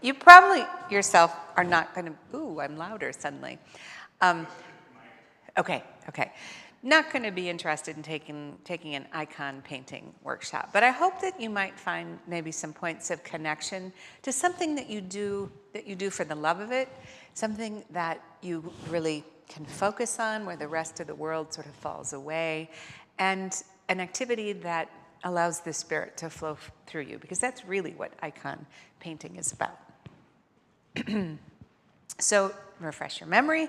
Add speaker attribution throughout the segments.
Speaker 1: You probably yourself are not going to, ooh, I'm louder suddenly. Okay. Not going to be interested in taking an icon painting workshop, but I hope that you might find maybe some points of connection to something that you do for the love of it, something that you really can focus on where the rest of the world sort of falls away, and an activity that allows the spirit to flow through you, because that's really what icon painting is about. So, refresh your memory,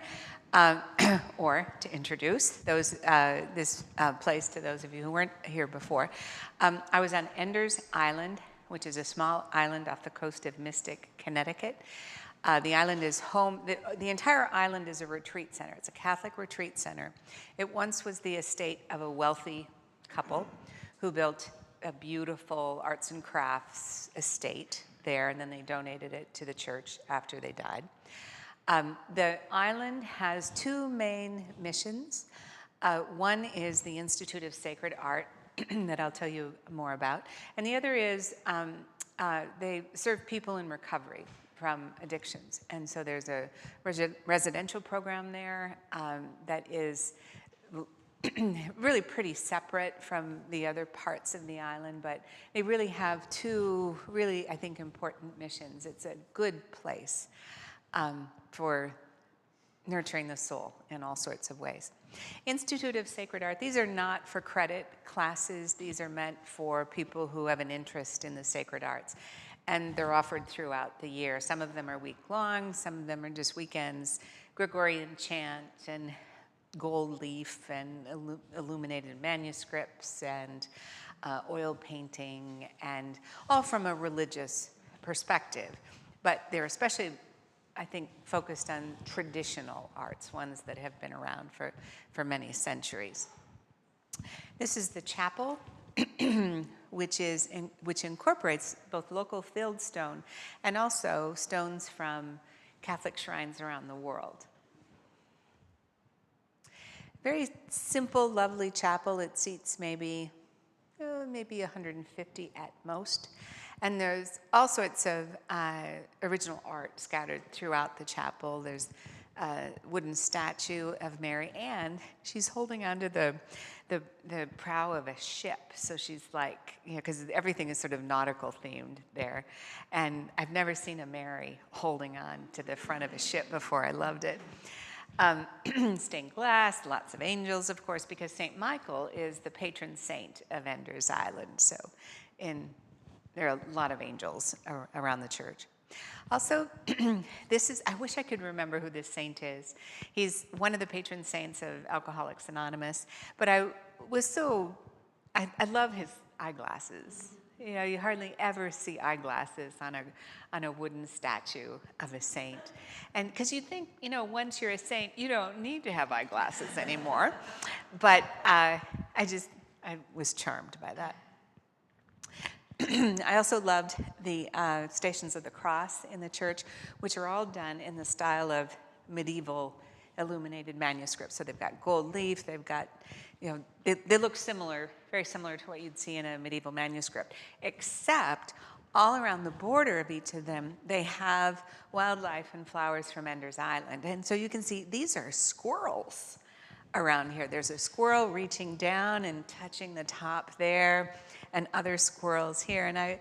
Speaker 1: or to introduce this place to those of you who weren't here before. I was on Ender's Island, which is a small island off the coast of Mystic, Connecticut. The island is home, the entire island is a retreat center. It's a Catholic retreat center. It once was the estate of a wealthy couple who built a beautiful arts and crafts estate there, and then they donated it to the church after they died. The island has two main missions. One is the Institute of Sacred Art that I'll tell you more about, and the other is they serve people in recovery from addictions. And so there's a residential program there that is really pretty separate from the other parts of the island, but they really have two really, I think, important missions. It's a good place for nurturing the soul in all sorts of ways. Institute of Sacred Art, these are not for credit classes. These are meant for people who have an interest in the sacred arts. And they're offered throughout the year. Some of them are week-long, some of them are just weekends. Gregorian chant and gold leaf and illuminated manuscripts and oil painting, and all from a religious perspective. But they're especially, I think, focused on traditional arts, ones that have been around for many centuries. This is the chapel, which incorporates both local fieldstone and also stones from Catholic shrines around the world. Very simple, lovely chapel. It seats maybe 150 at most. And there's all sorts of original art scattered throughout the chapel. There's a wooden statue of Mary, and she's holding onto the prow of a ship. So she's like, because everything is sort of nautical themed there. And I've never seen a Mary holding on to the front of a ship before. I loved it. Stained glass, lots of angels, of course, because St. Michael is the patron saint of Ender's Island. So there are a lot of angels around the church. Also, I wish I could remember who this saint is. He's one of the patron saints of Alcoholics Anonymous, but I love his eyeglasses. You hardly ever see eyeglasses on a wooden statue of a saint. And because you think, once you're a saint, you don't need to have eyeglasses anymore. But I was charmed by that. I also loved the Stations of the Cross in the church, which are all done in the style of medieval illuminated manuscripts. So they've got gold leaf, they've got, they look similar, very similar to what you'd see in a medieval manuscript, except all around the border of each of them, they have wildlife and flowers from Ender's Island. And so you can see these are squirrels around here. There's a squirrel reaching down and touching the top there, and other squirrels here. And I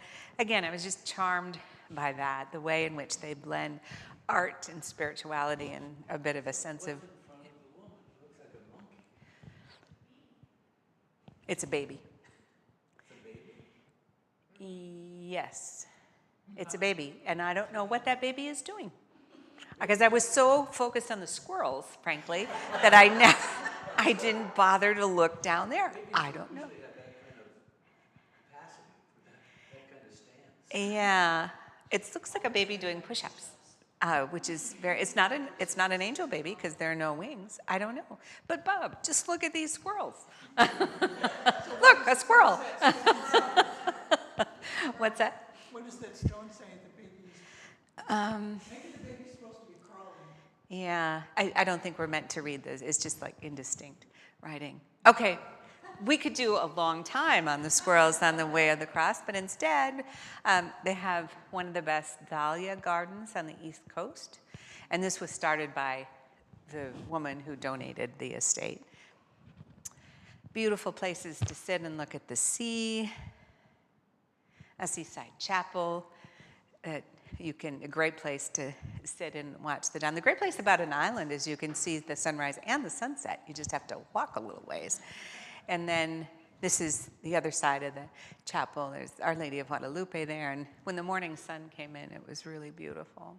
Speaker 1: was just charmed by that, the way in which they blend art and spirituality and a bit of a sense of... It's a baby. It's a baby? Yes. It's a baby. And I don't know what that baby is doing. Because I was so focused on the squirrels, frankly, that I didn't bother to look down there. I don't know. Yeah, it looks like a baby doing push-ups, which is it's not an angel baby because there are no wings. I don't know. But Bob, just look at these squirrels. Look, a squirrel. What's that?
Speaker 2: What does that stone say the baby's? Maybe the baby's supposed to be crawling.
Speaker 1: Yeah, I don't think we're meant to read this. It's just like indistinct writing. Okay, We could do a long time on the squirrels on the way of the cross, but instead, they have one of the best dahlia gardens on the East Coast. And this was started by the woman who donated the estate. Beautiful places to sit and look at the sea, a seaside chapel, a great place to sit and watch the dawn. The great place about an island is you can see the sunrise and the sunset. You just have to walk a little ways. And then this is the other side of the chapel. There's Our Lady of Guadalupe there. And when the morning sun came in, it was really beautiful.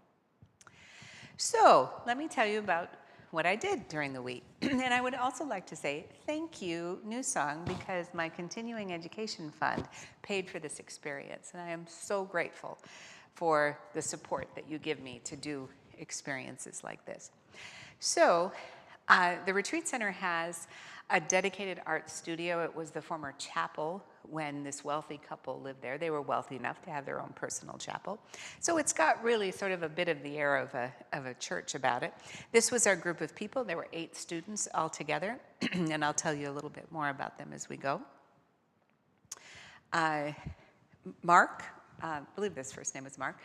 Speaker 1: So let me tell you about what I did during the week. And I would also like to say thank you, New Song, because my continuing education fund paid for this experience. And I am so grateful for the support that you give me to do experiences like this. So the Retreat Center has a dedicated art studio. It was the former chapel when this wealthy couple lived there. They were wealthy enough to have their own personal chapel. So it's got really sort of a bit of the air of a church about it. This was our group of people. There were 8 students all together, and I'll tell you a little bit more about them as we go. Mark, I believe his first name was Mark,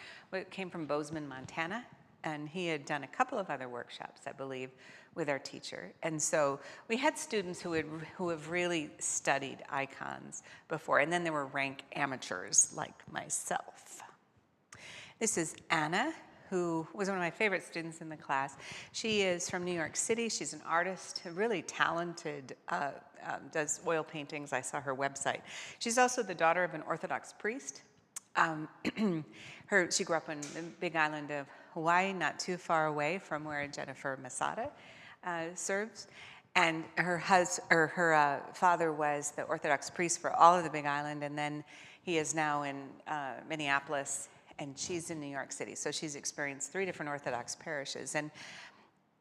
Speaker 1: came from Bozeman, Montana, and he had done a couple of other workshops, I believe, with our teacher. And so we had students who have really studied icons before, and then there were rank amateurs like myself. This is Anna, who was one of my favorite students in the class. She is from New York City. She's an artist, really talented, does oil paintings. I saw her website. She's also the daughter of an Orthodox priest. She grew up on the Big Island of Hawaii, not too far away from where Jennifer Masada serves. And her father was the Orthodox priest for all of the Big Island, and then he is now in Minneapolis, and she's in New York City. So she's experienced 3 different Orthodox parishes. And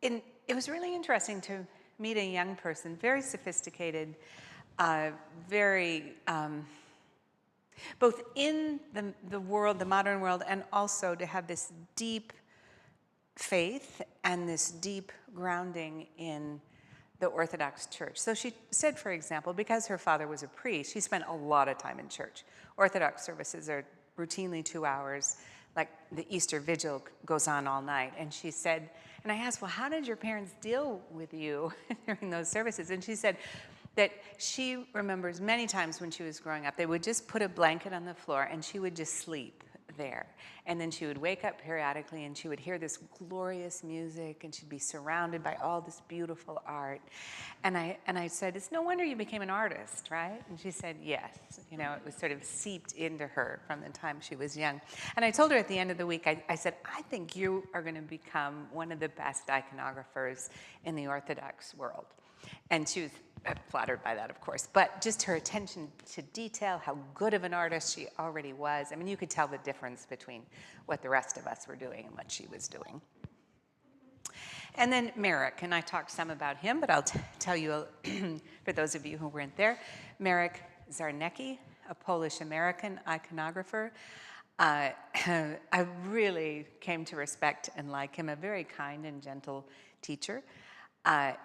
Speaker 1: it was really interesting to meet a young person, very sophisticated, very both in the world, the modern world, and also to have this deep faith and this deep grounding in the Orthodox Church. So she said, for example, because her father was a priest, she spent a lot of time in church. Orthodox services are routinely 2 hours, like the Easter Vigil goes on all night. And she said, and I asked, well, how did your parents deal with you during those services? And she said that she remembers many times when she was growing up, they would just put a blanket on the floor and she would just sleep there. And then she would wake up periodically and she would hear this glorious music and she'd be surrounded by all this beautiful art. And I said, it's no wonder you became an artist, right? And she said, yes. You know, it was sort of seeped into her from the time she was young. And I told her at the end of the week, I said, I think you are going to become one of the best iconographers in the Orthodox world. And she was flattered by that, of course, but just her attention to detail, how good of an artist she already was. I mean, you could tell the difference between what the rest of us were doing and what she was doing. And then Marek, and I talked some about him, but I'll tell you, for those of you who weren't there, Marek Czarnecki, a Polish-American iconographer. I really came to respect and like him, a very kind and gentle teacher.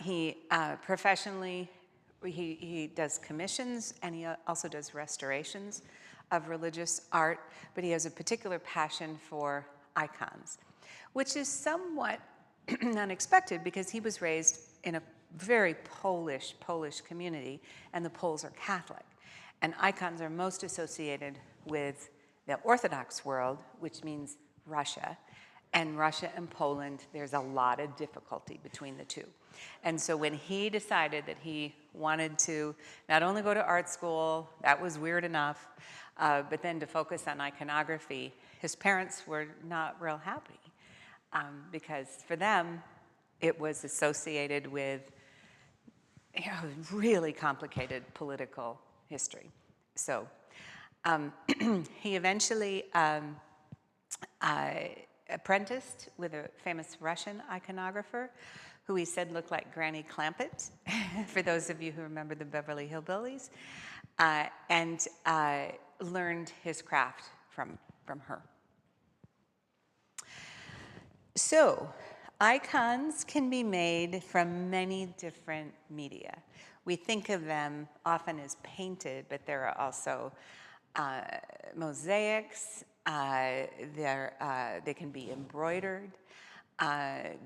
Speaker 1: He professionally, he does commissions and he also does restorations of religious art, but he has a particular passion for icons, which is somewhat unexpected because he was raised in a very Polish community, and the Poles are Catholic. And icons are most associated with the Orthodox world, which means Russia. And Russia and Poland, there's a lot of difficulty between the two. And so when he decided that he wanted to not only go to art school, that was weird enough, but then to focus on iconography, his parents were not real happy because for them, it was associated with really complicated political history. So he eventually apprenticed with a famous Russian iconographer who he said looked like Granny Clampett, for those of you who remember the Beverly Hillbillies, and learned his craft from her. So, icons can be made from many different media. We think of them often as painted, but there are also mosaics. They can be embroidered.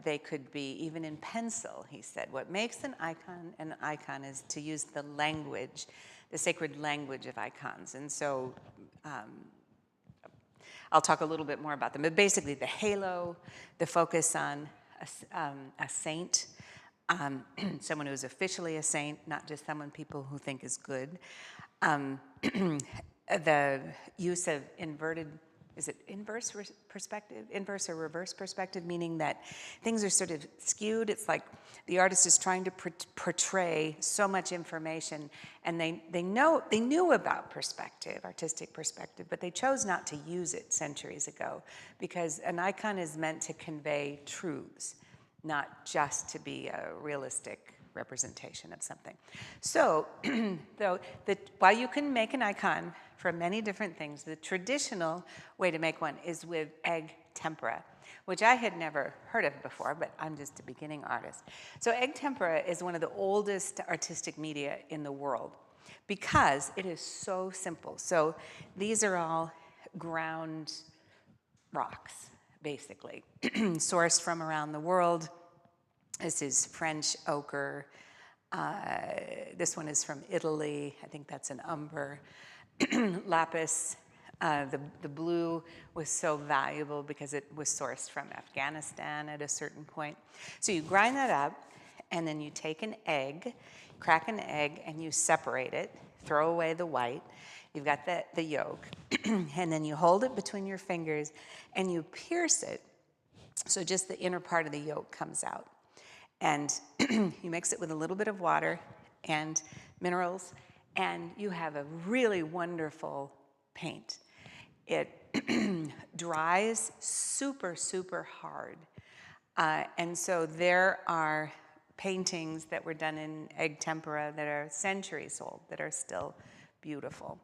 Speaker 1: They could be even in pencil, he said. What makes an icon is to use the language, the sacred language of icons. And so I'll talk a little bit more about them. But basically the halo, the focus on a saint, someone who's officially a saint, not just someone people who think is good. The use of is it inverse perspective? Inverse or reverse perspective, meaning that things are sort of skewed. It's like the artist is trying to portray so much information, and they knew about perspective, artistic perspective, but they chose not to use it centuries ago, because an icon is meant to convey truths, not just to be a realistic representation of something. So, while you can make an icon from many different things, the traditional way to make one is with egg tempera, which I had never heard of before, but I'm just a beginning artist. So egg tempera is one of the oldest artistic media in the world because it is so simple. So these are all ground rocks, basically, sourced from around the world. This is French ochre. This one is from Italy. I think that's an umber. Lapis, the blue was so valuable because it was sourced from Afghanistan at a certain point. So you grind that up, and then you take an egg, crack an egg, and you separate it, throw away the white. You've got the yolk, and then you hold it between your fingers, and you pierce it, so just the inner part of the yolk comes out. And you mix it with a little bit of water and minerals, and you have a really wonderful paint. It dries super, super hard. And so there are paintings that were done in egg tempera that are centuries old, that are still beautiful.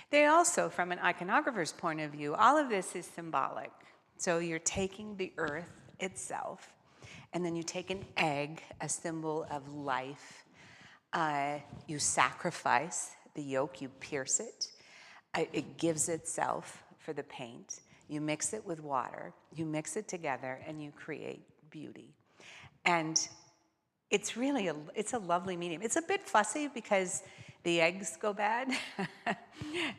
Speaker 1: They also, from an iconographer's point of view, all of this is symbolic. So you're taking the earth itself, and then you take an egg, a symbol of life. You sacrifice the yolk, you pierce it. It gives itself for the paint. You mix it with water. You mix it together, and you create beauty. And it's really it's a lovely medium. It's a bit fussy because the eggs go bad.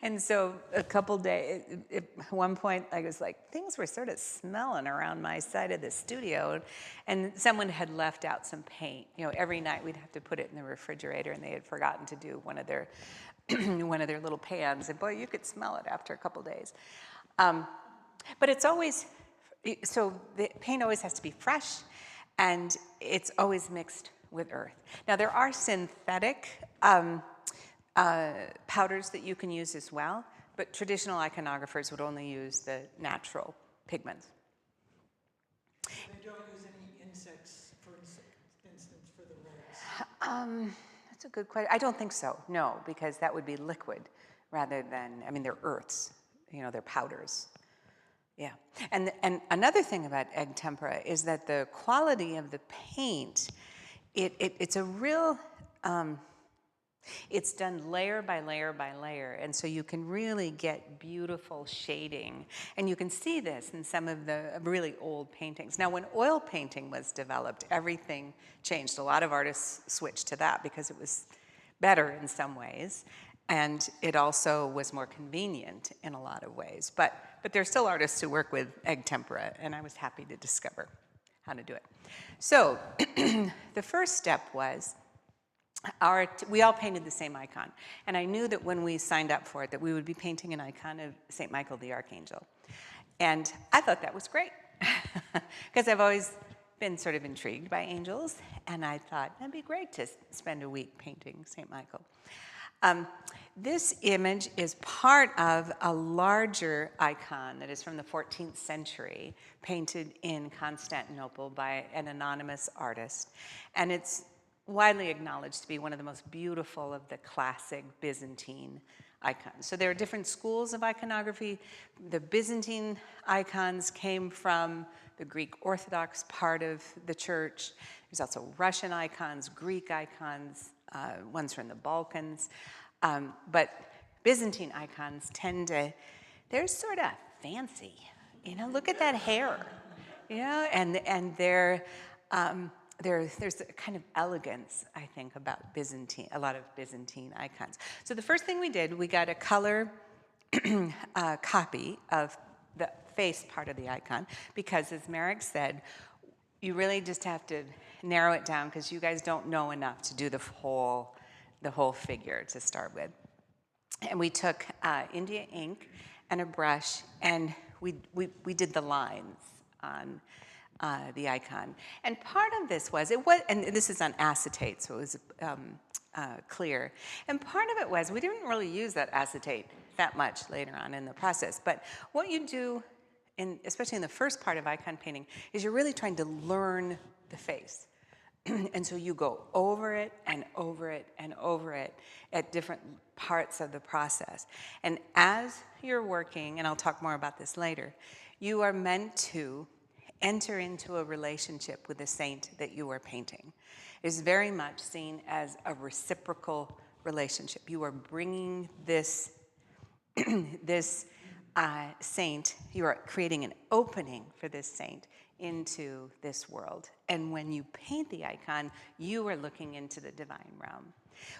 Speaker 1: And so a couple days, at one point, I was like, things were sort of smelling around my side of the studio. And someone had left out some paint. You know, every night we'd have to put it in the refrigerator, and they had forgotten to do one of their little pans. And boy, you could smell it after a couple days. But it's always, so the paint always has to be fresh, and it's always mixed with earth. Now, there are synthetic powders that you can use as well, but traditional iconographers would only use the natural pigments.
Speaker 2: They don't use any insects, for instance, for the reds?
Speaker 1: That's a good question. I don't think so, no, because that would be liquid rather than, I mean, they're earths, you know, they're powders. Yeah, and another thing about egg tempera is that the quality of the paint, it's a real, it's done layer by layer by layer, and so you can really get beautiful shading. And you can see this in some of the really old paintings. Now, when oil painting was developed, everything changed. A lot of artists switched to that because it was better in some ways, and it also was more convenient in a lot of ways. But there are still artists who work with egg tempera, and I was happy to discover how to do it. So the first step was, we all painted the same icon. And I knew that when we signed up for it, that we would be painting an icon of St. Michael the Archangel. And I thought that was great, because I've always been sort of intrigued by angels, and I thought that'd be great to spend a week painting St. Michael. This image is part of a larger icon that is from the 14th century, painted in Constantinople by an anonymous artist. And it's widely acknowledged to be one of the most beautiful of the classic Byzantine icons. So there are different schools of iconography. The Byzantine icons came from the Greek Orthodox part of the church. There's also Russian icons, Greek icons, ones from the Balkans. But Byzantine icons they're sort of fancy. Look at that hair. And there's a kind of elegance, I think, about a lot of Byzantine icons. So the first thing we did, we got a color copy of the face part of the icon, because as Merrick said, you really just have to narrow it down because you guys don't know enough to do the whole figure to start with. And we took India ink and a brush, and we did the lines on the icon. And part of this and this is on acetate, so it was clear. And part of it was, we didn't really use that acetate that much later on in the process. But what you do, especially in the first part of icon painting, is you're really trying to learn the face. And so you go over it and over it and over it at different parts of the process. And as you're working, and I'll talk more about this later, you are meant to enter into a relationship with the saint that you are painting. It is very much seen as a reciprocal relationship. You are bringing this saint, you are creating an opening for this saint into this world. And when you paint the icon, you are looking into the divine realm,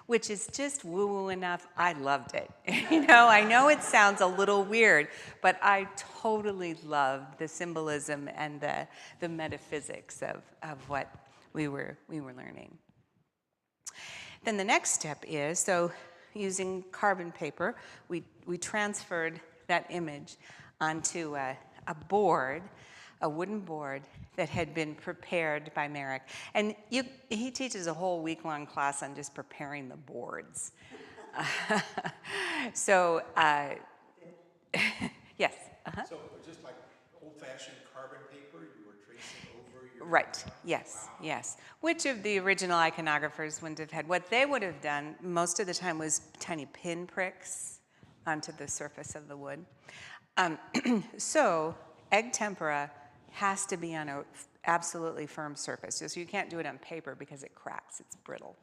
Speaker 1: which is just woo-woo enough. I loved it. I know it sounds a little weird, but I totally loved the symbolism and the metaphysics of what we were learning. Then the next step is, so using carbon paper, we transferred that image onto a board, a wooden board that had been prepared by Merrick. And he teaches a whole week-long class on just preparing the boards. So, yes.
Speaker 3: So just like old-fashioned carbon paper, you were tracing over your...
Speaker 1: Right, yes, wow. Yes. Which of the original iconographers wouldn't have had? What they would have done most of the time was tiny pin pricks onto the surface of the wood. So egg tempera has to be on an absolutely firm surface. So you can't do it on paper because it cracks, it's brittle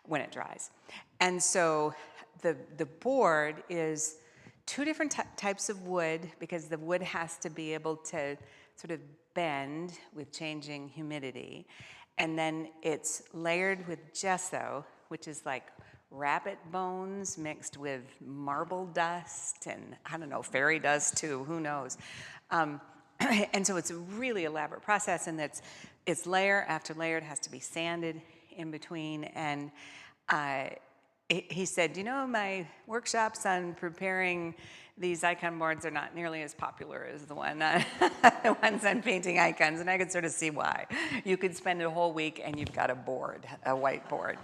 Speaker 1: when it dries. And so the board is two different types of wood, because the wood has to be able to sort of bend with changing humidity. And then it's layered with gesso, which is like rabbit bones mixed with marble dust and, I don't know, fairy dust too, who knows. And so it's a really elaborate process, and it's layer after layer. It has to be sanded in between. And he said, my workshops on preparing these icon boards are not nearly as popular as the ones on painting icons, and I could sort of see why. You could spend a whole week and you've got a whiteboard.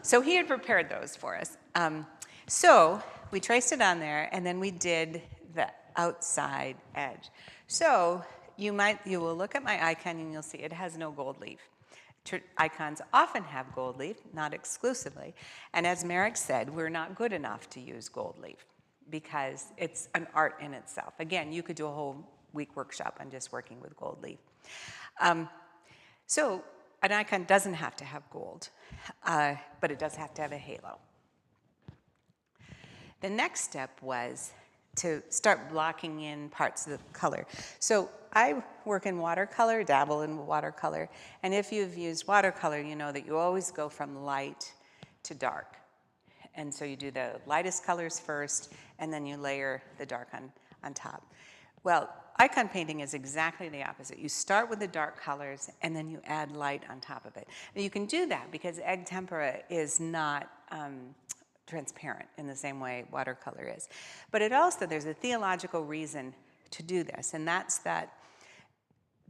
Speaker 1: So he had prepared those for us. So we traced it on there, and then we did the outside edge. So you will look at my icon and you'll see it has no gold leaf. Icons often have gold leaf, not exclusively. And as Merrick said, we're not good enough to use gold leaf because it's an art in itself. Again, you could do a whole week workshop on just working with gold leaf. So an icon doesn't have to have gold, but it does have to have a halo. The next step was to start blocking in parts of the color. So I work in watercolor, dabble in watercolor, and if you've used watercolor, you know that you always go from light to dark. And so you do the lightest colors first, and then you layer the dark on top. Well, icon painting is exactly the opposite. You start with the dark colors, and then you add light on top of it. And you can do that because egg tempera is not transparent in the same way watercolor is. But there's a theological reason to do this, and that's that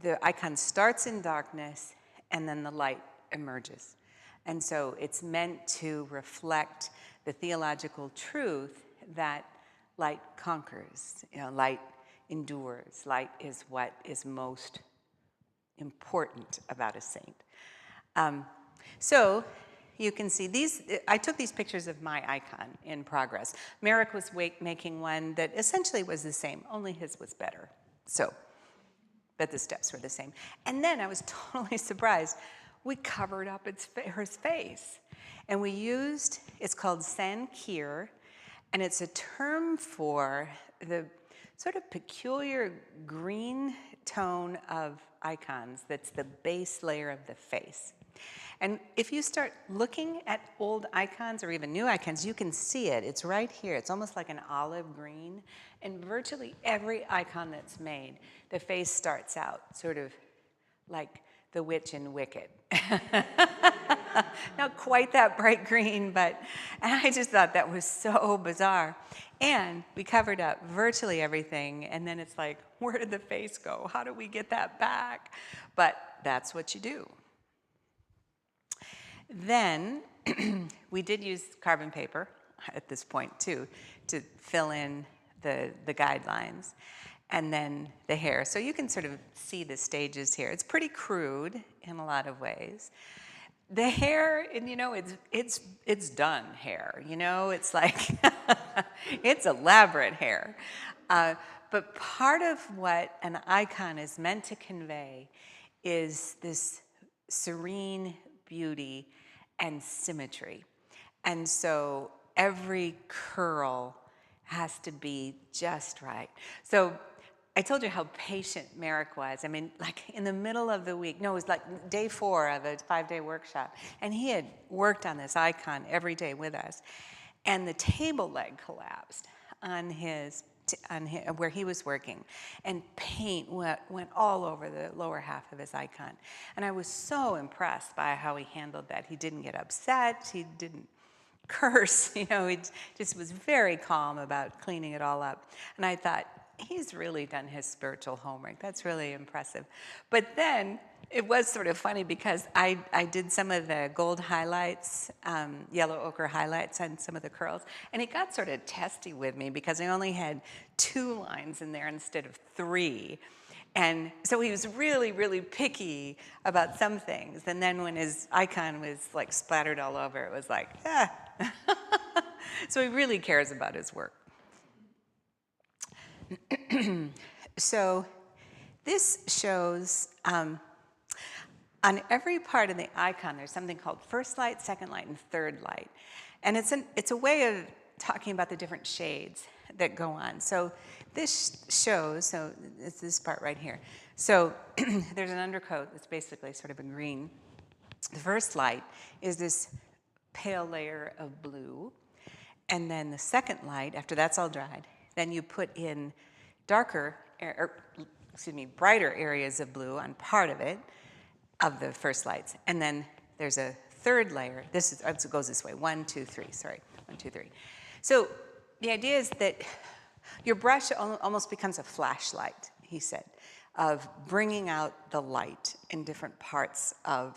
Speaker 1: the icon starts in darkness and then the light emerges. And so it's meant to reflect the theological truth that light conquers, light endures. Light is what is most important about a saint. So you can see these. I took these pictures of my icon in progress. Merrick was making one that essentially was the same, only his was better. But the steps were the same. And then I was totally surprised. We covered up her face. And we used, it's called Sankir, and it's a term for the sort of peculiar green tone of icons that's the base layer of the face. And if you start looking at old icons or even new icons, you can see it. It's right here. It's almost like an olive green. And virtually every icon that's made, the face starts out sort of like the witch in Wicked. Not quite that bright green, but and I just thought that was so bizarre. And we covered up virtually everything, and then it's like, where did the face go? How do we get that back? But that's what you do. Then we did use carbon paper at this point too to fill in the guidelines, and then the hair. So you can sort of see the stages here. It's pretty crude in a lot of ways. The hair, and you know, it's done hair. You know, it's like it's elaborate hair. But part of what an icon is meant to convey is this serene beauty and symmetry. And so every curl has to be just right. So I told you how patient Merrick was. I mean, like in the middle of the week, no, it was like day 4 of a 5-day workshop. And he had worked on this icon every day with us. And the table leg collapsed on where he was working. And paint went all over the lower half of his icon. And I was so impressed by how he handled that. He didn't get upset. He didn't curse. You know, he just was very calm about cleaning it all up. And I thought, he's really done his spiritual homework. That's really impressive. But then it was sort of funny because I did some of the gold highlights, yellow ochre highlights on some of the curls, and he got sort of testy with me because I only had 2 lines in there instead of 3. And so he was really, really picky about some things. And then when his icon was like splattered all over, it was like, ah. So he really cares about his work. So this shows on every part of the icon, there's something called first light, second light, and third light. And it's a way of talking about the different shades that go on. So this shows, so it's this part right here. So there's an undercoat that's basically sort of a green. The first light is this pale layer of blue. And then the second light, after that's all dried, then you put in brighter areas of blue on part of it, of the first lights. And then there's a third layer. It goes this way, 1, 2, 3, sorry, 1, 2, 3. So the idea is that your brush almost becomes a flashlight, he said, of bringing out the light in different parts of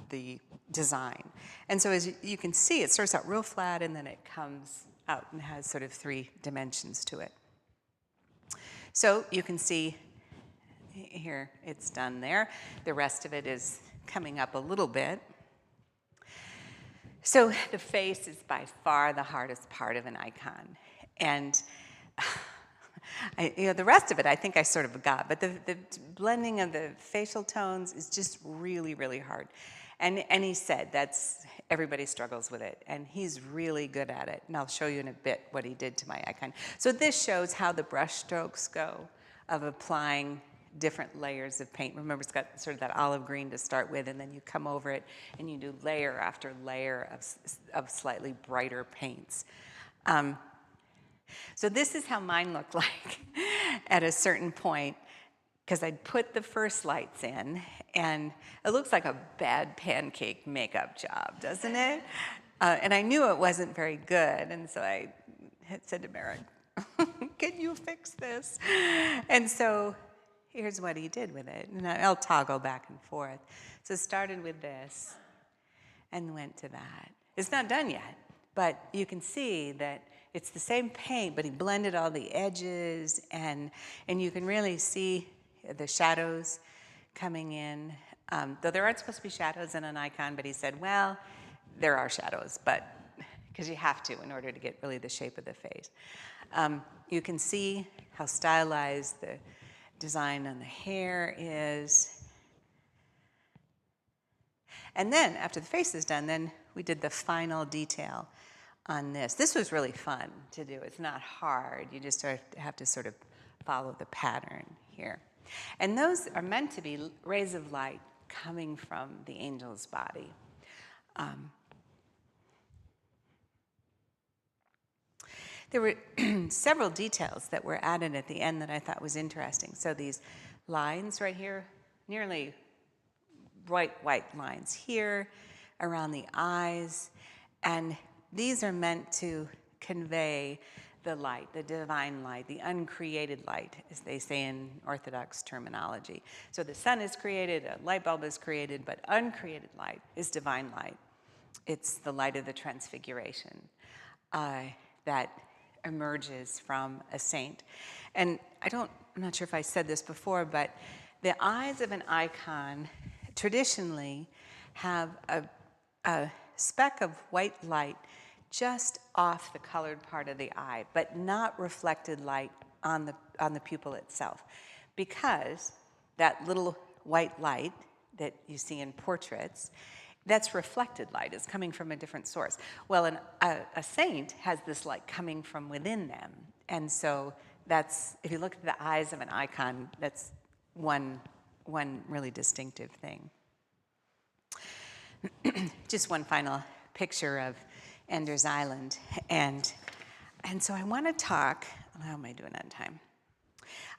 Speaker 1: the design. And so as you can see, it starts out real flat and then it comes out and has sort of 3 dimensions to it. So you can see here it's done there. The rest of it is coming up a little bit. So the face is by far the hardest part of an icon. And the rest of it I think I sort of got, but the blending of the facial tones is just really, really hard. And he said everybody struggles with it, and he's really good at it. And I'll show you in a bit what he did to my icon. So this shows how the brush strokes go of applying different layers of paint. Remember, it's got sort of that olive green to start with, and then you come over it, and you do layer after layer of slightly brighter paints. So this is how mine looked like at a certain point, because I'd put the first lights in, and it looks like a bad pancake makeup job, doesn't it? And I knew it wasn't very good, and so I had said to Merrick, can you fix this? And so here's what he did with it, and I'll toggle back and forth. So it started with this and went to that. It's not done yet, but you can see that it's the same paint, but he blended all the edges, and you can really see the shadows coming in. Though there aren't supposed to be shadows in an icon, but he said, well, there are shadows, but because you have to in order to get really the shape of the face. You can see how stylized the design on the hair is. And then after the face is done, then we did the final detail on this. This was really fun to do. It's not hard. You just have to sort of follow the pattern here. And those are meant to be rays of light coming from the angel's body. There were several details that were added at the end that I thought was interesting. So these lines right here, nearly bright white lines here around the eyes, and these are meant to convey the light, the divine light, the uncreated light, as they say in Orthodox terminology. So the sun is created, a light bulb is created, but uncreated light is divine light. It's the light of the transfiguration that emerges from a saint. And I'm not sure if I said this before, but the eyes of an icon traditionally have a speck of white light just off the colored part of the eye, but not reflected light on the pupil itself, because that little white light that you see in portraits, that's reflected light. It's coming from a different source. Well, a saint has this light coming from within them, and so that's, if you look at the eyes of an icon, that's one really distinctive thing. Just one final picture of Ender's Island, and so I want to talk, how am I doing on time?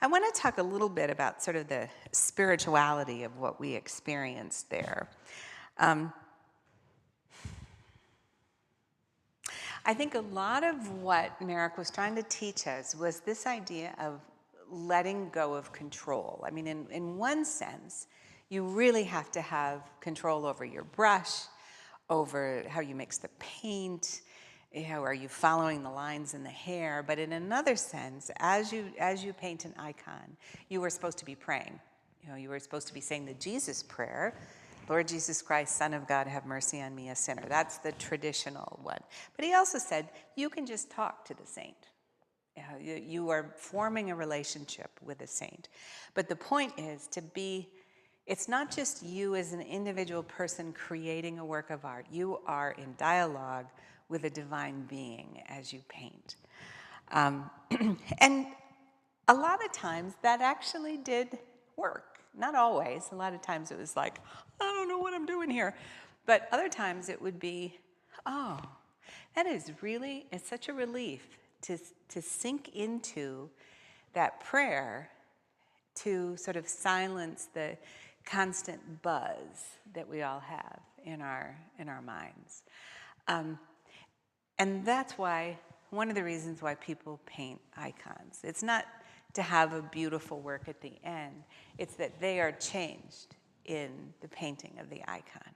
Speaker 1: I want to talk a little bit about sort of the spirituality of what we experienced there. I think a lot of what Merrick was trying to teach us was this idea of letting go of control. I mean, in one sense, you really have to have control over your brush, over how you mix the paint, are you following the lines in the hair? But in another sense, as you paint an icon, you were supposed to be praying. You were supposed to be saying the Jesus prayer, Lord Jesus Christ, Son of God, have mercy on me, a sinner. That's the traditional one. But he also said, you can just talk to the saint. You are forming a relationship with a saint. But the point is it's not just you as an individual person creating a work of art. You are in dialogue with a divine being as you paint. And a lot of times that actually did work. Not always. A lot of times it was like, I don't know what I'm doing here. But other times it would be, oh, it's such a relief to sink into that prayer, to sort of silence the constant buzz that we all have in our minds. And that's why, one of the reasons why people paint icons. It's not to have a beautiful work at the end. It's that they are changed in the painting of the icon.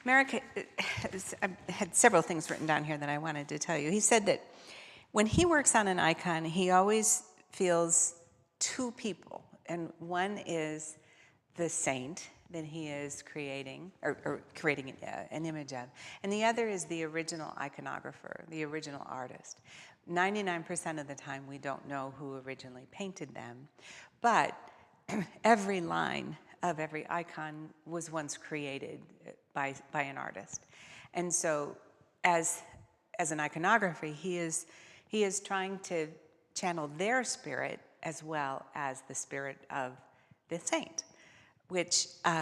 Speaker 1: Merrick had several things written down here that I wanted to tell you. He said that when he works on an icon, he always feels two people. And one is the saint that he is creating, or creating an image of. And the other is the original iconographer, the original artist. 99% of the time, we don't know who originally painted them. But every line of every icon was once created by an artist. And so as an iconographer, he is trying to channel their spirit as well as the spirit of the saint.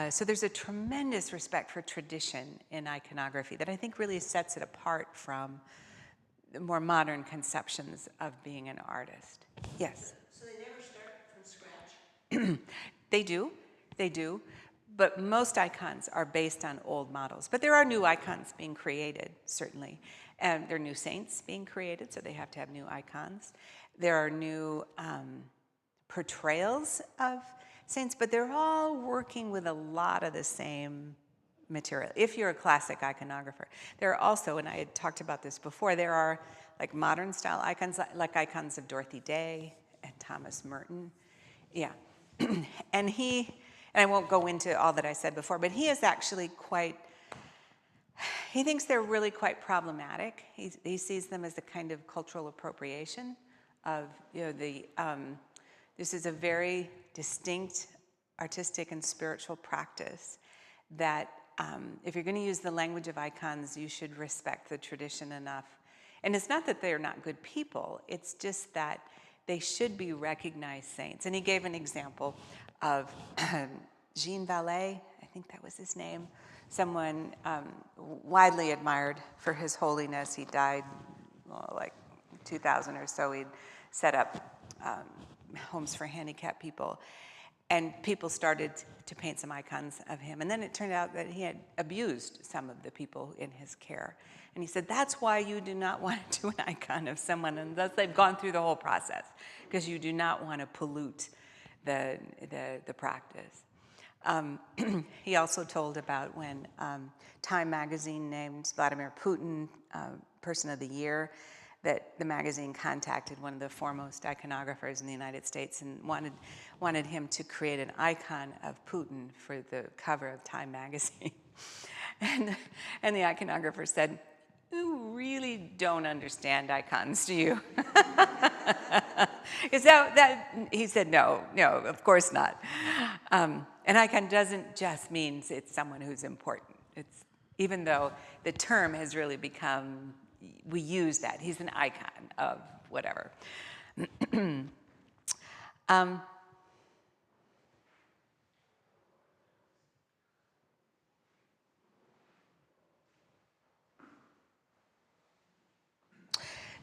Speaker 1: So there's a tremendous respect for tradition in iconography that I think really sets it apart from the more modern conceptions of being an artist. Yes?
Speaker 4: So they never start from scratch?
Speaker 1: They do. But most icons are based on old models. But there are new icons being created, certainly. And there are new saints being created, so they have to have new icons. There are new portrayals of saints, but they're all working with a lot of the same material, if you're a classic iconographer. There are also, and I had talked about this before, there are like modern style icons, like icons of Dorothy Day and Thomas Merton. Yeah. And I won't go into all that I said before, but he is actually he thinks they're really quite problematic. He sees them as a kind of cultural appropriation of the This is a very distinct artistic and spiritual practice that if you're going to use the language of icons, you should respect the tradition enough. And it's not that they're not good people, it's just that they should be recognized saints. And he gave an example of Jean Vallet, I think that was his name, someone widely admired for his holiness. He died like 2000 or so. He'd set up homes for handicapped people. And people started to paint some icons of him. And then it turned out that he had abused some of the people in his care. And he said, that's why you do not want to do an icon of someone unless they've gone through the whole process, because you do not want to pollute the practice. He also told about when Time magazine named Vladimir Putin Person of the Year, that the magazine contacted one of the foremost iconographers in the United States and wanted him to create an icon of Putin for the cover of Time magazine. And the iconographer said, "You really don't understand icons, do you?" Is that he said, no, of course not. An icon doesn't just mean it's someone who's important. It's, even though the term has really become, we use that. He's an icon of whatever.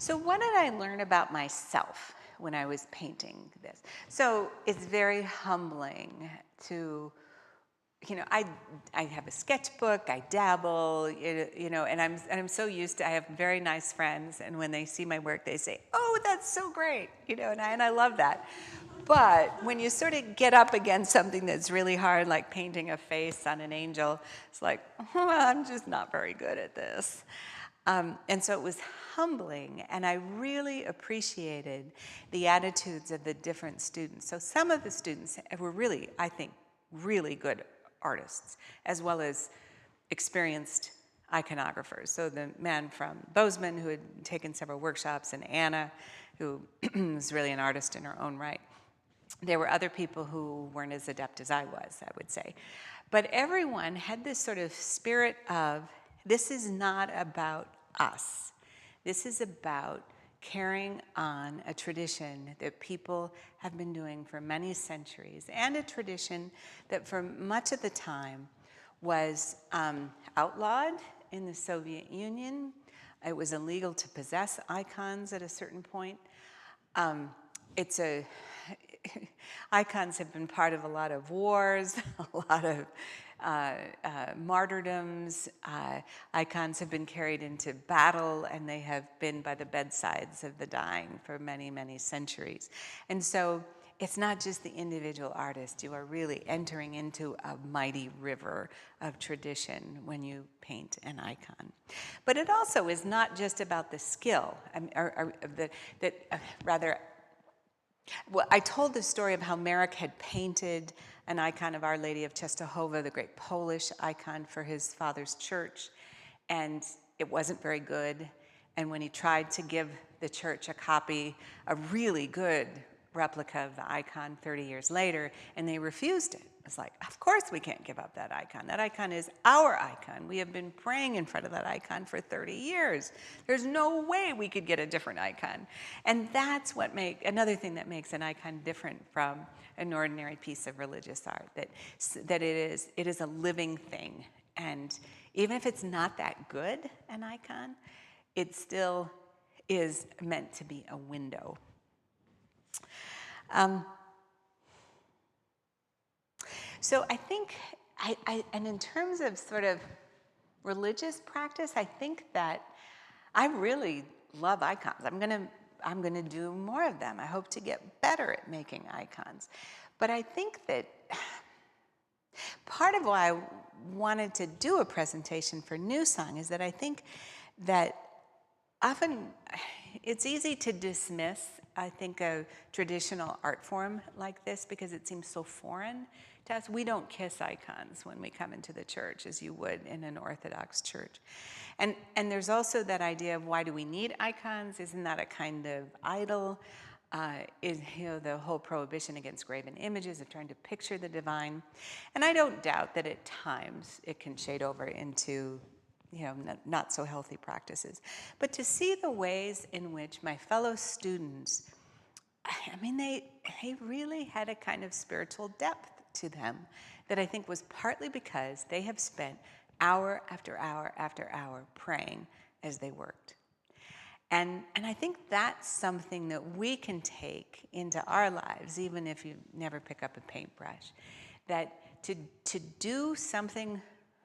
Speaker 1: So what did I learn about myself when I was painting this? So it's very humbling to, I have a sketchbook, I dabble, and I'm so used to, I have very nice friends, and when they see my work, they say, "Oh, that's so great," and I love that. But when you sort of get up against something that's really hard, like painting a face on an angel, it's like, well, I'm just not very good at this. And so it was humbling, and I really appreciated the attitudes of the different students. So some of the students were really, I think, really good artists, as well as experienced iconographers. So the man from Bozeman, who had taken several workshops, and Anna, who was really an artist in her own right. There were other people who weren't as adept as I was, I would say. But everyone had this sort of spirit of, this is not about us. This is about carrying on a tradition that people have been doing for many centuries, and a tradition that for much of the time was outlawed in the Soviet Union. It was illegal to possess icons at a certain point. Icons have been part of a lot of wars, a lot of martyrdoms. Icons have been carried into battle, and they have been by the bedsides of the dying for many, many centuries. And so it's not just the individual artist. You are really entering into a mighty river of tradition when you paint an icon. But it also is not just about the skill, well, I told the story of how Marek had painted an icon of Our Lady of Czestochowa, the great Polish icon for his father's church, and it wasn't very good. And when he tried to give the church a copy, a really good replica of the icon 30 years later, and they refused it. It's like, of course we can't give up that icon. That icon is our icon. We have been praying in front of that icon for 30 years. There's no way we could get a different icon. And that's what another thing that makes an icon different from an ordinary piece of religious art, that it is a living thing. And even if it's not that good, an icon, it still is meant to be a window. So I think, and in terms of sort of religious practice, I think that I really love icons. I'm gonna do more of them. I hope to get better at making icons. But I think that part of why I wanted to do a presentation for New Song is that I think that often it's easy to dismiss, I think, a traditional art form like this because it seems so foreign to us. We don't kiss icons when we come into the church as you would in an Orthodox church. And there's also that idea of, why do we need icons? Isn't that a kind of idol? is, the whole prohibition against graven images of trying to picture the divine. And I don't doubt that at times it can shade over into, not so healthy practices. But to see the ways in which my fellow students, I mean, they really had a kind of spiritual depth to them that I think was partly because they have spent hour after hour after hour praying as they worked. And I think that's something that we can take into our lives, even if you never pick up a paintbrush. That to do something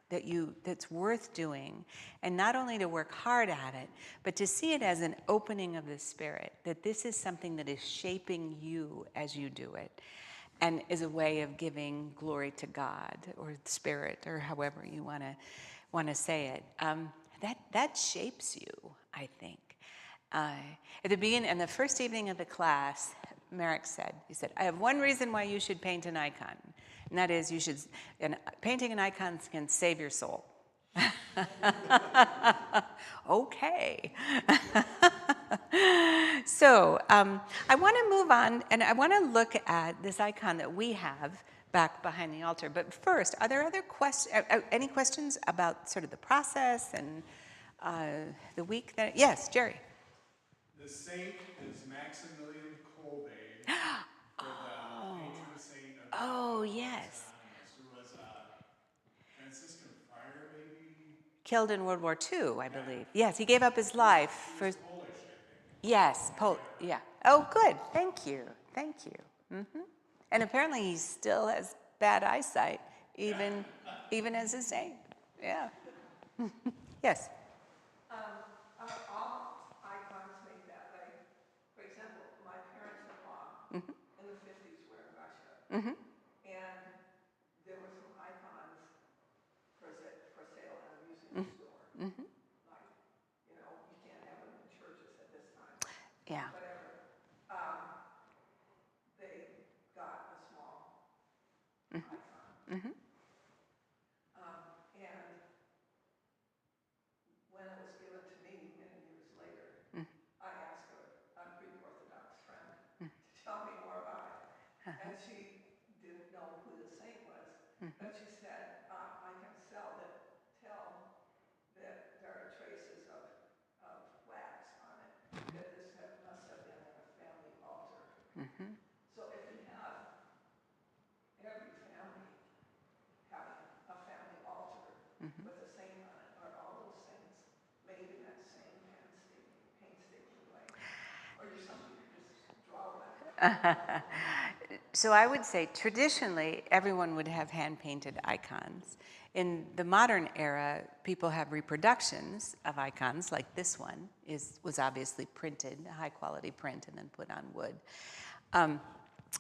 Speaker 1: that's worth doing, and not only to work hard at it, but to see it as an opening of the spirit, that this is something that is shaping you as you do it, and is a way of giving glory to God or the Spirit, or however you want to say it. That shapes you, I think. At the beginning, in the first evening of the class, Merrick said, "I have one reason why you should paint an icon, and that is painting an icon can save your soul." Okay. So I want to move on, and I want to look at this icon that we have back behind the altar. But first, are there any questions about sort of the process and the week that? Yes, Jerry.
Speaker 5: The saint is Maximilian Kolbe, or the patron saint of
Speaker 1: Yes.
Speaker 5: Anonymous, who was a Franciscan friar, maybe?
Speaker 1: Killed in World War II, I believe. Yes, he gave up his life for.
Speaker 5: Polish, I think.
Speaker 1: Yes, yeah. Oh, good. Thank you. Thank you. And apparently he still has bad eyesight, even as a saint. Yeah. Yes.
Speaker 4: Are all icons made that way? For example, my parents-in-law in the 50s were in Russia. And there were some icons for sale at a museum store. Like, you can't have them in churches at this time.
Speaker 1: Yeah.
Speaker 4: Whatever. They got a small icon. And when it was given to me many years later, I asked a Greek Orthodox friend to tell me more about it. And she didn't know who the saint was, but she said, I can tell that there are traces of wax on it, that this must have been in a family altar. So if you have every family having a family altar with a saint on it, are all those saints made in that same painstaking way? Or do some people just draw that?
Speaker 1: So I would say traditionally everyone would have hand-painted icons. In the modern era, people have reproductions of icons, like this one was obviously printed, a high-quality print, and then put on wood.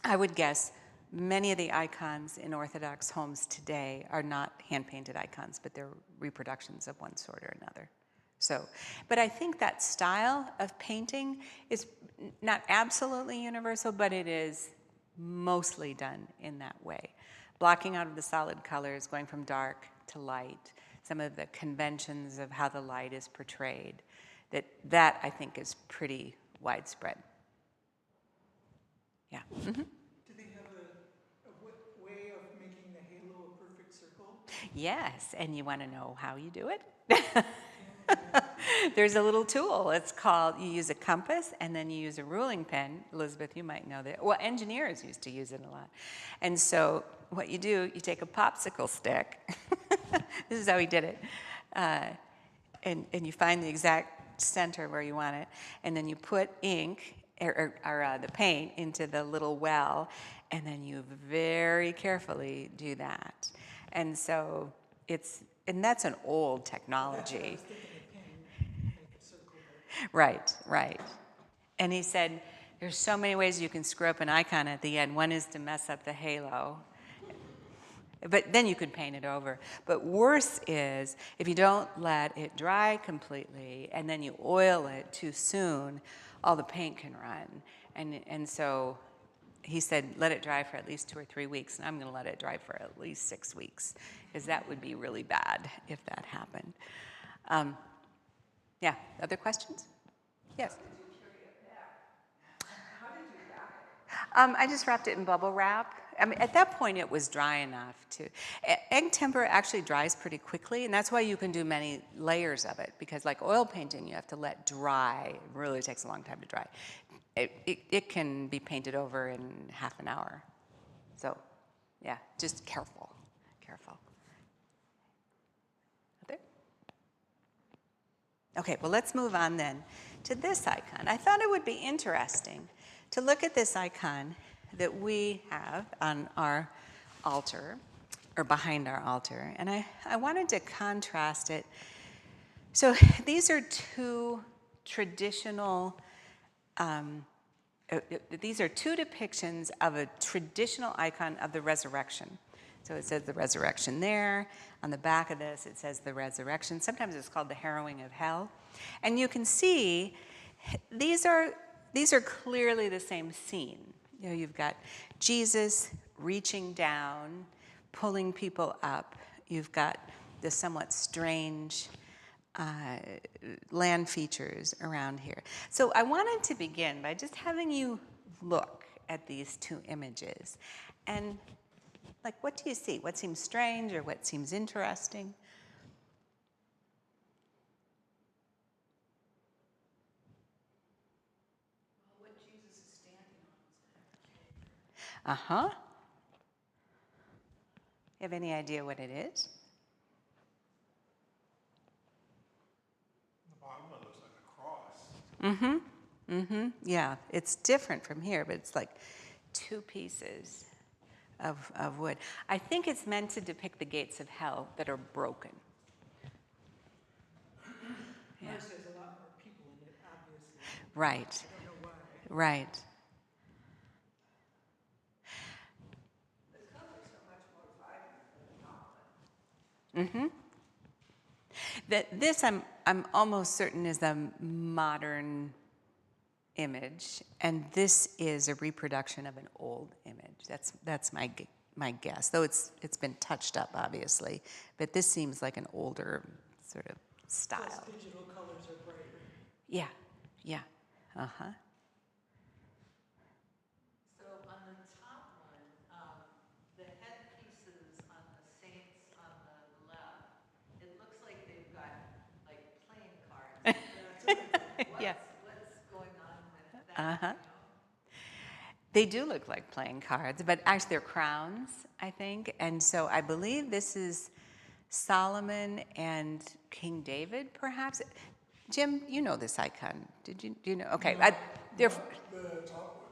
Speaker 1: I would guess many of the icons in Orthodox homes today are not hand-painted icons, but they're reproductions of one sort or another. So, but I think that style of painting is not absolutely universal, but it is mostly done in that way. Blocking out of the solid colors, going from dark to light, some of the conventions of how the light is portrayed, that I think is pretty widespread. Yeah.
Speaker 2: Do they have a way of making the halo a perfect circle?
Speaker 1: Yes, and you want to know how you do it? There's a little tool. It's called, you use a compass and then you use a ruling pen. Elizabeth, you might know that. Well, engineers used to use it a lot. And so what you do, you take a popsicle stick. This is how he did it. And you find the exact center where you want it. And then you put ink or the paint into the little well. And then you very carefully do that. And so and that's an old technology. Right. And he said, there's so many ways you can screw up an icon at the end. One is to mess up the halo. But then you could paint it over. But worse is if you don't let it dry completely and then you oil it too soon, all the paint can run. And so he said, let it dry for at least 2 or 3 weeks. And I'm going to let it dry for at least 6 weeks, because that would be really bad if that happened. Yeah, other questions? Yes?
Speaker 4: How did you carry it back? How did you
Speaker 1: I just wrapped it in bubble wrap. I mean, at that point, it was dry enough to. Egg tempera actually dries pretty quickly, and that's why you can do many layers of it. Because like oil painting, you have to let dry. It really takes a long time to dry. It can be painted over in half an hour. So, yeah, just careful, careful. There. Okay, well, let's move on then to this icon. I thought it would be interesting to look at this icon that we have on our altar, or behind our altar, and I wanted to contrast it. So these are two traditional, these are two depictions of a traditional icon of the resurrection. So it says the resurrection there. On the back of this, it says the resurrection. Sometimes it's called the harrowing of hell. And you can see these are clearly the same scene. You know, you've got Jesus reaching down, pulling people up. You've got the somewhat strange land features around here. So I wanted to begin by just having you look at these two images. And, like, what do you see? What seems strange or what seems interesting? Uh-huh. You have any idea what it is?
Speaker 3: The bottom one looks like a cross.
Speaker 1: Yeah, it's different from here, but it's like two pieces of wood. I think it's meant to depict the gates of hell that are broken. Yeah.
Speaker 2: Ours has a lot more people in it, obviously.
Speaker 1: Right,
Speaker 2: I don't know why.
Speaker 1: right.
Speaker 4: The colors are much more vibrant than the top one.
Speaker 1: This I'm almost certain is a modern image, and this is a reproduction of an old image. That's my guess, though it's been touched up obviously, but this seems like an older sort of
Speaker 2: Plus
Speaker 1: style.
Speaker 2: digital colors are brighter.
Speaker 1: Yeah, yeah, uh-huh.
Speaker 4: So on the top one, the headpieces on the saints on the left, it looks like they've got like playing cards.
Speaker 1: Yeah.
Speaker 4: What's going on with that?
Speaker 1: Uh-huh.
Speaker 4: You know?
Speaker 1: They do look like playing cards, but actually they're crowns, I think. And so I believe this is Solomon and King David, perhaps. Jim, you know this icon. Do you know? Okay. They're,
Speaker 5: The top one,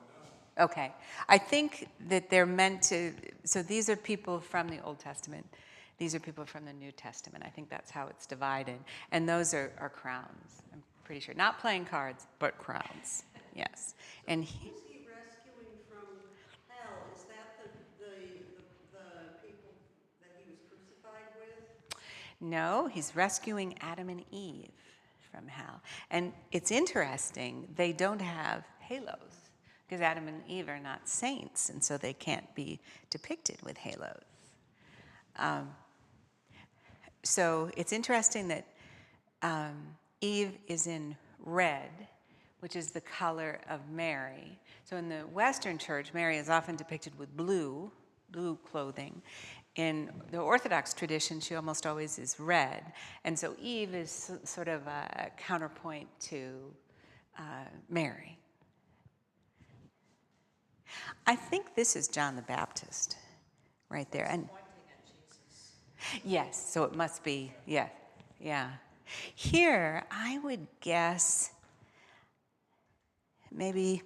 Speaker 5: no.
Speaker 1: okay. I think that they're meant to, so these are people from the Old Testament. These are people from the New Testament. I think that's how it's divided. And those are crowns, I'm pretty sure. Not playing cards, but crowns. Yes. And he,
Speaker 6: Who's he rescuing from hell? Is that the people that he was crucified with?
Speaker 1: no, he's rescuing Adam and Eve from hell. And it's interesting, they don't have halos because Adam and Eve are not saints, and so they can't be depicted with halos. So it's interesting that Eve is in red, which is the color of Mary. So in the Western Church, Mary is often depicted with blue clothing. In the Orthodox tradition, she almost always is red. And so Eve is sort of a counterpoint to Mary. I think this is John the Baptist right there. And yes, so it must be, yeah. Here, I would guess maybe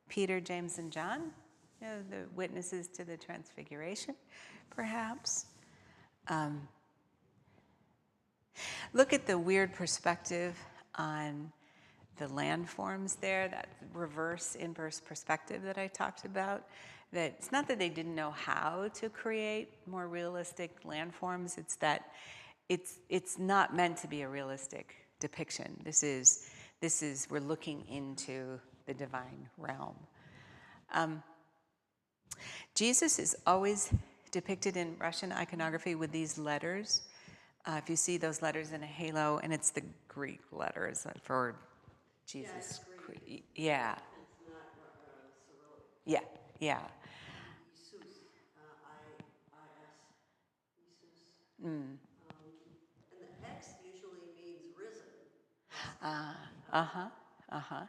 Speaker 1: Peter, James, and John, you know, the witnesses to the Transfiguration, perhaps. Look at the weird perspective on the landforms there, that reverse inverse perspective that I talked about. That it's not that they didn't know how to create more realistic landforms, it's that it's not meant to be a realistic depiction. This is we're looking into the divine realm. Jesus is always depicted in Russian iconography with these letters. If you see those letters in a halo, and it's the Greek letters for Jesus.
Speaker 6: Yeah, it's Greek.
Speaker 1: Yeah.
Speaker 6: It's not
Speaker 1: Yeah, yeah.
Speaker 6: Jesus, I-I-S, Jesus.
Speaker 1: Mm.
Speaker 6: And the X usually means risen.
Speaker 1: Uh-huh, uh-huh.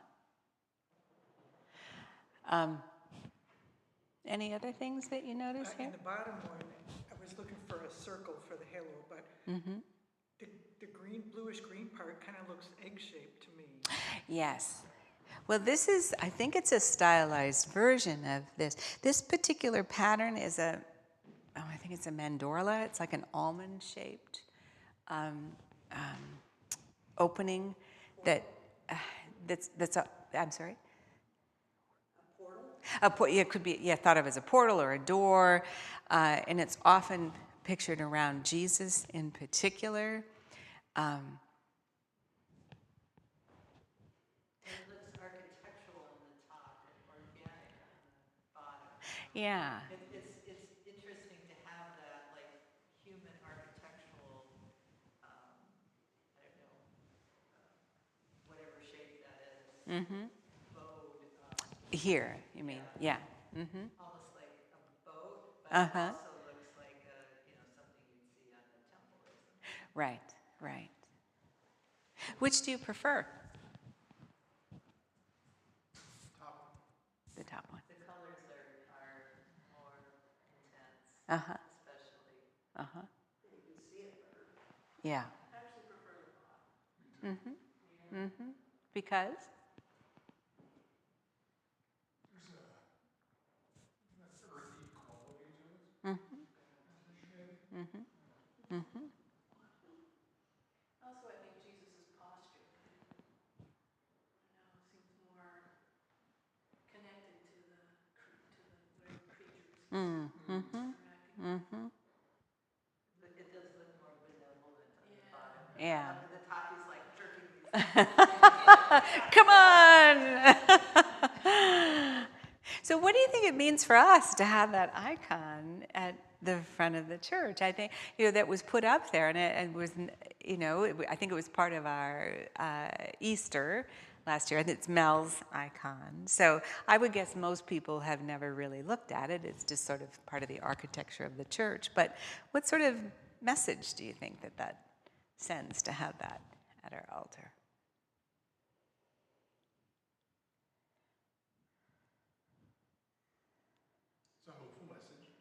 Speaker 1: Any other things that you notice here?
Speaker 2: In the bottom one, I was looking for a circle for the halo, but the green, bluish green part kind of looks egg-shaped to me.
Speaker 1: Yes. Well, this is, I think it's a stylized version of this. This particular pattern is I think it's a mandorla. It's like an almond-shaped opening I'm sorry? A portal? Yeah, it could be, yeah, thought of as a portal or a door. And it's often pictured around Jesus in particular.
Speaker 4: It looks architectural on the top and organic on the bottom.
Speaker 1: Yeah.
Speaker 4: It's interesting to have that, like, human architectural, I don't know, whatever shape that is. Bowed,
Speaker 1: Here, you mean? Yeah.
Speaker 4: almost like a boat, but it
Speaker 1: Uh-huh.
Speaker 4: also looks like something you'd see on a temple or something.
Speaker 1: Right, right. Which do you prefer? The top one.
Speaker 4: The colors are more intense,
Speaker 1: Uh-huh.
Speaker 4: especially.
Speaker 1: Uh-huh.
Speaker 6: You can see it better.
Speaker 1: Yeah.
Speaker 6: I actually prefer the bottom.
Speaker 1: Because?
Speaker 3: There's a earthy quality to it.
Speaker 7: Also, I think Jesus' posture seems more connected to the whatever creatures he's interacting with.
Speaker 4: It does look more benevolent on the bottom.
Speaker 1: Yeah.
Speaker 4: On the top, he's like jerking these.
Speaker 1: Come on! So what do you think it means for us to have that icon at the front of the church? I think, that was put up there, and it was, I think it was part of our Easter last year, and it's Mel's icon. So I would guess most people have never really looked at it. It's just sort of part of the architecture of the church. But what sort of message do you think that sends to have that at our altar?
Speaker 3: It's a hopeful message.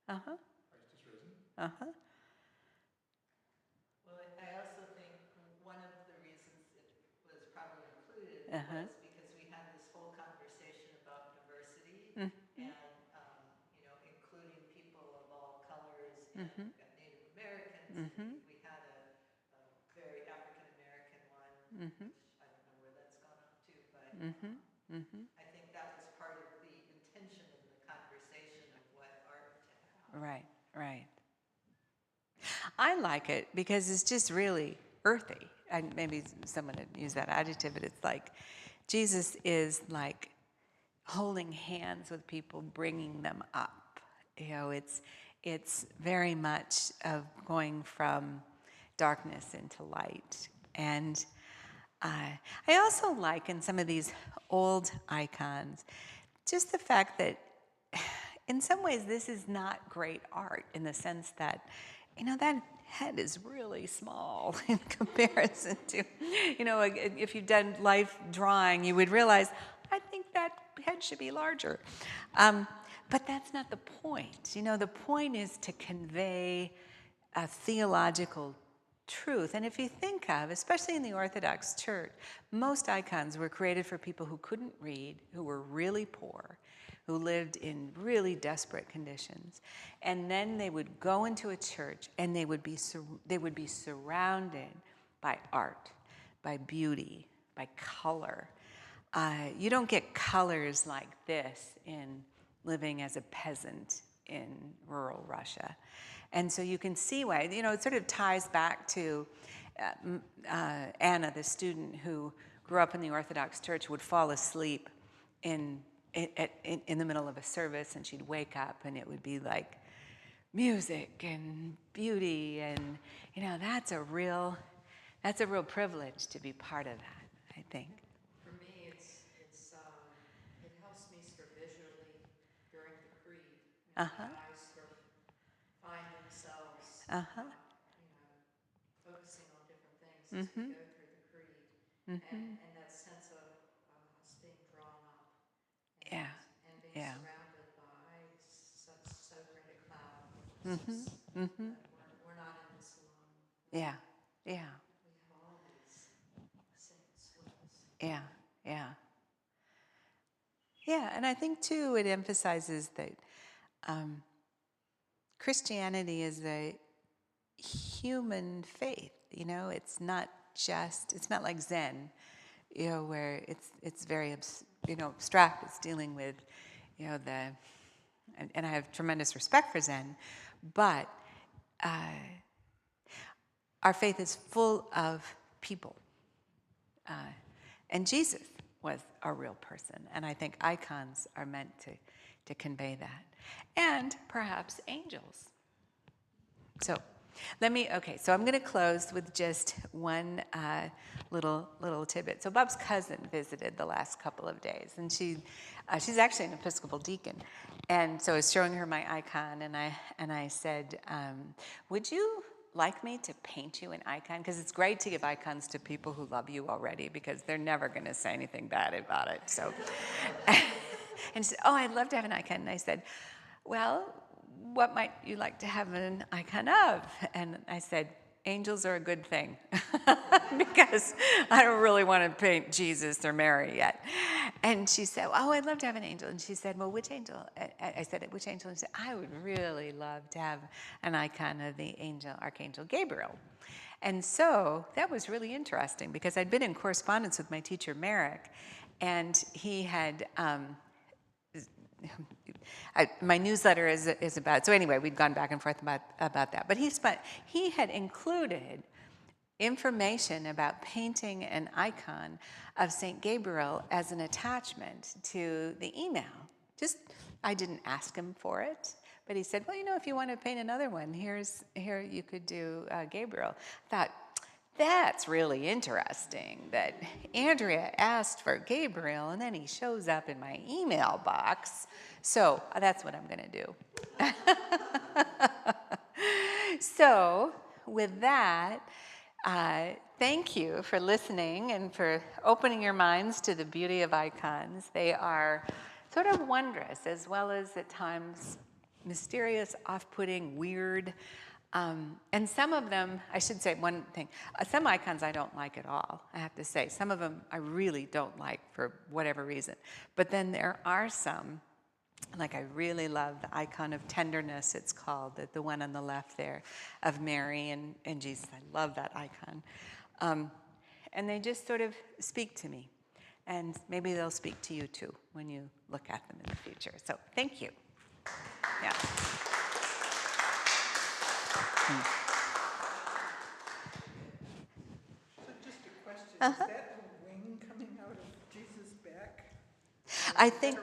Speaker 1: Uh-huh,
Speaker 3: Christ is risen.
Speaker 1: uh-huh.
Speaker 4: Well, I also think one of the reasons it was probably included
Speaker 1: Uh-huh.
Speaker 4: was because we had this whole conversation about diversity and, including people of all colors and we've got Native Americans. We had a very African American one, which I don't know where that's gone on to, but I think that was part of the intention of the conversation of what art to have.
Speaker 1: Right, right. I like it because it's just really earthy. And maybe someone would use that adjective, but it's like Jesus is like holding hands with people, bringing them up. It's very much of going from darkness into light. And I also like in some of these old icons just the fact that in some ways this is not great art in the sense that, that head is really small in comparison to, if you've done life drawing, you would realize, I think that head should be larger. But that's not the point. The point is to convey a theological truth. And if you think of, especially in the Orthodox Church, most icons were created for people who couldn't read, who were really poor, who lived in really desperate conditions. And then they would go into a church and they would be surrounded by art, by beauty, by color. You don't get colors like this in living as a peasant in rural Russia. And so you can see why, it sort of ties back to Anna, the student who grew up in the Orthodox Church, would fall asleep in the middle of a service, and she'd wake up and it would be like music and beauty, and that's a real privilege to be part of that, I think.
Speaker 8: For me, it helps me sort of visually
Speaker 7: rabbis sort of find themselves, focusing on different things as we go through the creed, and that sense of us being drawn up and,
Speaker 1: Yeah.
Speaker 7: and being
Speaker 1: Yeah.
Speaker 7: surrounded by such so great a cloud of witnesses. That we're not in this alone.
Speaker 1: Yeah. Yeah.
Speaker 7: We have all these saints with us.
Speaker 1: Yeah. Yeah. Yeah, and I think too it emphasizes that Christianity is a human faith. It's not like Zen, where it's very abstract. It's dealing with and I have tremendous respect for Zen, but our faith is full of people, and Jesus was a real person, and I think icons are meant to convey that, and perhaps angels. So so I'm going to close with just one little tidbit. So Bob's cousin visited the last couple of days, and she's actually an Episcopal deacon, and so I was showing her my icon, and I said, would you like me to paint you an icon? Because it's great to give icons to people who love you already, because they're never going to say anything bad about it. So, and she said, oh, I'd love to have an icon. And I said, well, what might you like to have an icon of? And I said, angels are a good thing, because I don't really want to paint Jesus or Mary yet. And she said, oh, I'd love to have an angel. And she said, well, which angel? I said, which angel? And she said, I would really love to have an icon of the Archangel Gabriel. And so that was really interesting, because I'd been in correspondence with my teacher, Merrick, and he had... my newsletter is about, so anyway, we'd gone back and forth about that. But he had included information about painting an icon of St. Gabriel as an attachment to the email. I didn't ask him for it, but he said, well, if you want to paint another one, here you could do Gabriel. I thought, that's really interesting that Andrea asked for Gabriel, and then he shows up in my email box. So that's what I'm going to do. So with that, thank you for listening and for opening your minds to the beauty of icons. They are sort of wondrous, as well as at times mysterious, off-putting, weird. And some of them, I should say one thing, some icons I don't like at all, I have to say. Some of them I really don't like for whatever reason. But then there are some, like I really love the icon of tenderness, it's called, the one on the left there, of Mary and Jesus. I love that icon. And they just sort of speak to me. And maybe they'll speak to you too when you look at them in the future. So thank you. Yeah.
Speaker 2: So just a question, is that a wing coming out of Jesus' back?
Speaker 1: I think,